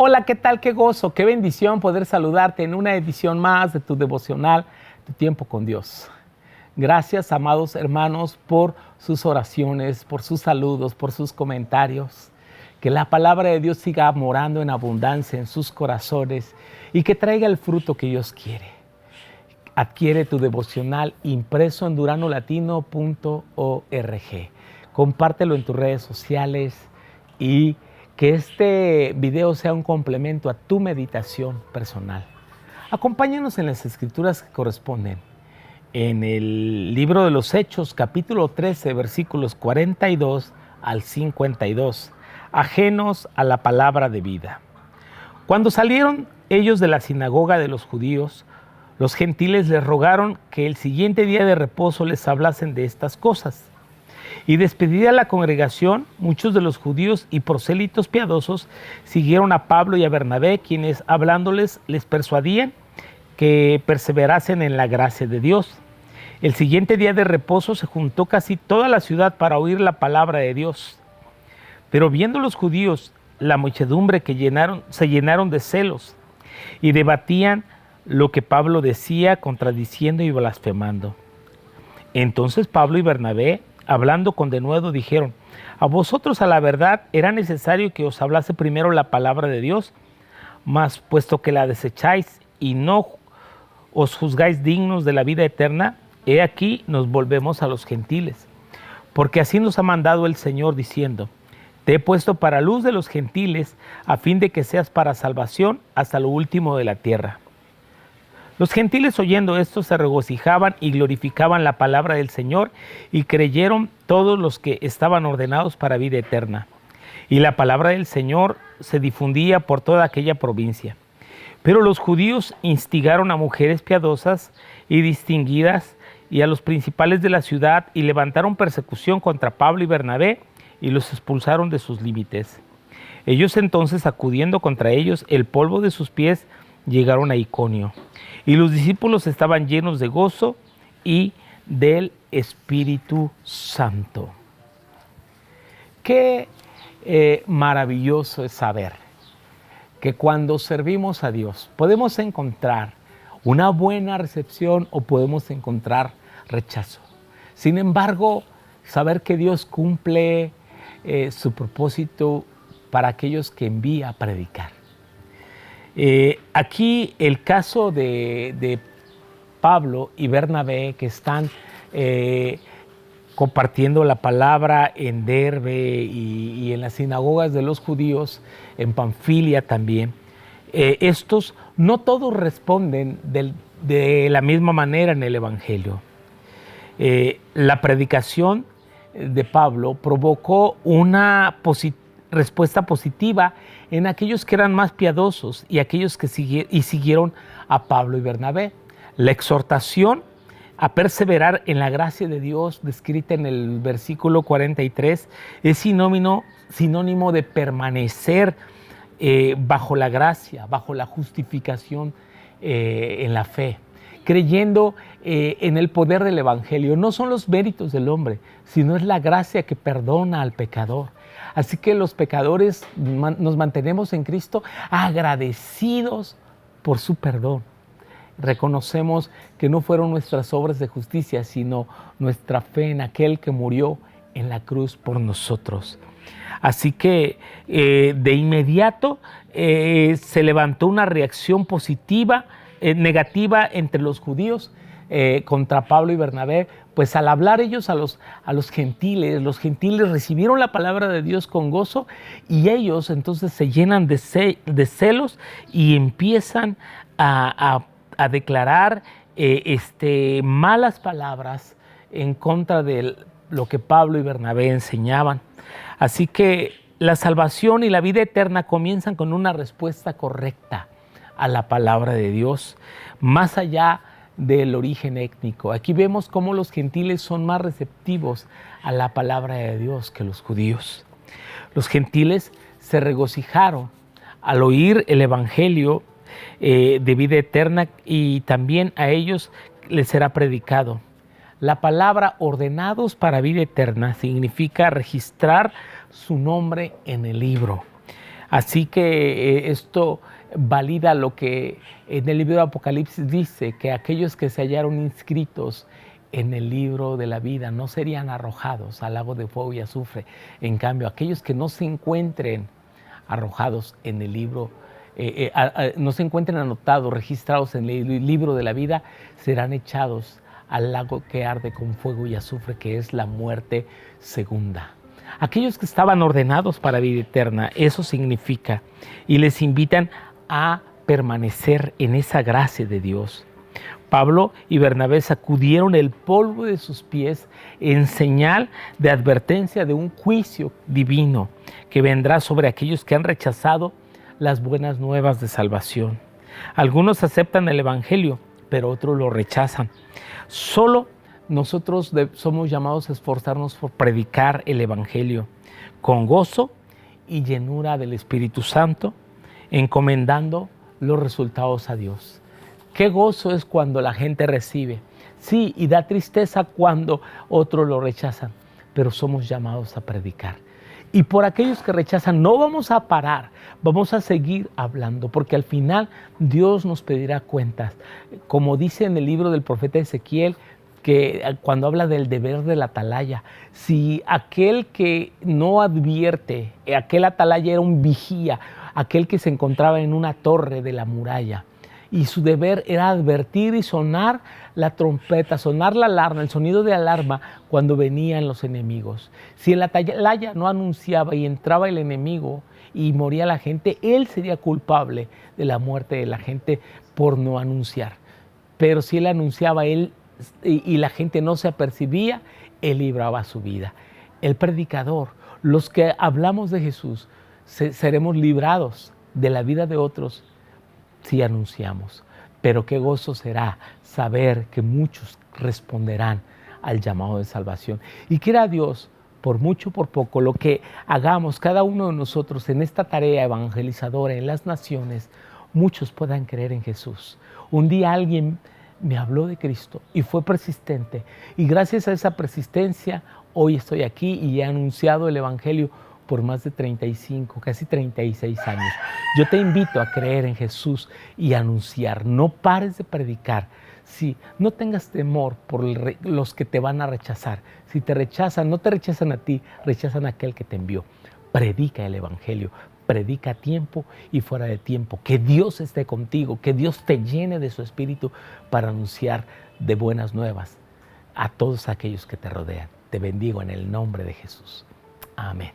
Hola, ¿qué tal? Qué gozo, qué bendición poder saludarte en una edición más de tu devocional, Tu Tiempo con Dios. Gracias, amados hermanos, por sus oraciones, por sus saludos, por sus comentarios. Que la palabra de Dios siga morando en abundancia en sus corazones y que traiga el fruto que Dios quiere. Adquiere tu devocional impreso en duranolatino.org. Compártelo en tus redes sociales y que este video sea un complemento a tu meditación personal. Acompáñanos en las escrituras que corresponden. En el libro de los Hechos, capítulo 13, versículos 42 al 52, ajenos a la palabra de vida. Cuando salieron ellos de la sinagoga de los judíos, los gentiles les rogaron que el siguiente día de reposo les hablasen de estas cosas. Y despedida la congregación, muchos de los judíos y prosélitos piadosos siguieron a Pablo y a Bernabé, quienes hablándoles les persuadían que perseverasen en la gracia de Dios. El siguiente día de reposo se juntó casi toda la ciudad para oír la palabra de Dios. Pero viendo los judíos la muchedumbre se llenaron de celos y debatían lo que Pablo decía, contradiciendo y blasfemando. Entonces Pablo y Bernabé, hablando con denuedo, dijeron: a vosotros a la verdad era necesario que os hablase primero la palabra de Dios, mas puesto que la desecháis y no os juzgáis dignos de la vida eterna, he aquí nos volvemos a los gentiles. Porque así nos ha mandado el Señor diciendo: te he puesto para luz de los gentiles, a fin de que seas para salvación hasta lo último de la tierra. Los gentiles, oyendo esto, se regocijaban y glorificaban la palabra del Señor, y creyeron todos los que estaban ordenados para vida eterna. Y la palabra del Señor se difundía por toda aquella provincia. Pero los judíos instigaron a mujeres piadosas y distinguidas y a los principales de la ciudad, y levantaron persecución contra Pablo y Bernabé, y los expulsaron de sus límites. Ellos entonces, sacudiendo contra ellos el polvo de sus pies, llegaron a Iconio. Y los discípulos estaban llenos de gozo y del Espíritu Santo. Qué maravilloso es saber que cuando servimos a Dios podemos encontrar una buena recepción o podemos encontrar rechazo. Sin embargo, saber que Dios cumple su propósito para aquellos que envía a predicar. Aquí el caso de Pablo y Bernabé, que están compartiendo la palabra en Derbe y en las sinagogas de los judíos, en Panfilia también. Estos no todos responden de la misma manera en el Evangelio. La predicación de Pablo provocó una respuesta positiva en aquellos que eran más piadosos y aquellos que siguieron a Pablo y Bernabé. La exhortación a perseverar en la gracia de Dios, descrita en el versículo 43, es sinónimo de permanecer bajo la gracia, bajo la justificación en la fe, creyendo en el poder del Evangelio. No son los méritos del hombre, sino es la gracia que perdona al pecador. Así que los pecadores nos mantenemos en Cristo agradecidos por su perdón. Reconocemos que no fueron nuestras obras de justicia, sino nuestra fe en aquel que murió en la cruz por nosotros. Así que de inmediato se levantó una reacción negativa entre los judíos contra Pablo y Bernabé, pues al hablar ellos a los gentiles, los gentiles recibieron la palabra de Dios con gozo, y ellos entonces se llenan de celos y empiezan a declarar malas palabras en contra de lo que Pablo y Bernabé enseñaban. Así que la salvación y la vida eterna comienzan con una respuesta correcta a la palabra de Dios, más allá del origen étnico. Aquí vemos cómo los gentiles son más receptivos a la palabra de Dios que los judíos. Los gentiles se regocijaron al oír el Evangelio de vida eterna, y también a ellos les será predicado. La palabra ordenados para vida eterna significa registrar su nombre en el libro. Así que esto valida lo que en el libro de Apocalipsis dice, que aquellos que se hallaron inscritos en el libro de la vida no serían arrojados al lago de fuego y azufre. En cambio, aquellos que no se encuentren arrojados en el libro, no se encuentren anotados, registrados en el libro de la vida, serán echados al lago que arde con fuego y azufre, que es la muerte segunda. Aquellos que estaban ordenados para vida eterna, eso significa, y les invitan a permanecer en esa gracia de Dios. Pablo y Bernabé sacudieron el polvo de sus pies en señal de advertencia de un juicio divino que vendrá sobre aquellos que han rechazado las buenas nuevas de salvación. Algunos aceptan el Evangelio, pero otros lo rechazan. Solo nosotros somos llamados a esforzarnos por predicar el Evangelio con gozo y llenura del Espíritu Santo, encomendando los resultados a Dios. Qué gozo es cuando la gente recibe. Sí, y da tristeza cuando otros lo rechazan, pero somos llamados a predicar. Y por aquellos que rechazan no vamos a parar, vamos a seguir hablando, porque al final Dios nos pedirá cuentas. Como dice en el libro del profeta Ezequiel, que cuando habla del deber de la atalaya, si aquel que no advierte, aquel atalaya era un vigía, aquel que se encontraba en una torre de la muralla, y su deber era advertir y sonar la trompeta, sonar la alarma, el sonido de alarma cuando venían los enemigos. Si el atalaya no anunciaba y entraba el enemigo y moría la gente, él sería culpable de la muerte de la gente por no anunciar. Pero si él anunciaba y la gente no se apercibía, él libraba su vida. El predicador, los que hablamos de Jesús, seremos librados de la vida de otros si anunciamos. Pero qué gozo será saber que muchos responderán al llamado de salvación. Y quiera Dios, por mucho o por poco, lo que hagamos cada uno de nosotros en esta tarea evangelizadora en las naciones, muchos puedan creer en Jesús. Un día alguien me habló de Cristo y fue persistente. Y gracias a esa persistencia, hoy estoy aquí y he anunciado el Evangelio por más de 35, casi 36 años. Yo te invito a creer en Jesús y a anunciar. No pares de predicar. Sí, no tengas temor por los que te van a rechazar. Si te rechazan, no te rechazan a ti, rechazan a aquel que te envió. Predica el Evangelio. Predica a tiempo y fuera de tiempo. Que Dios esté contigo, que Dios te llene de su Espíritu para anunciar de buenas nuevas a todos aquellos que te rodean. Te bendigo en el nombre de Jesús. Amén.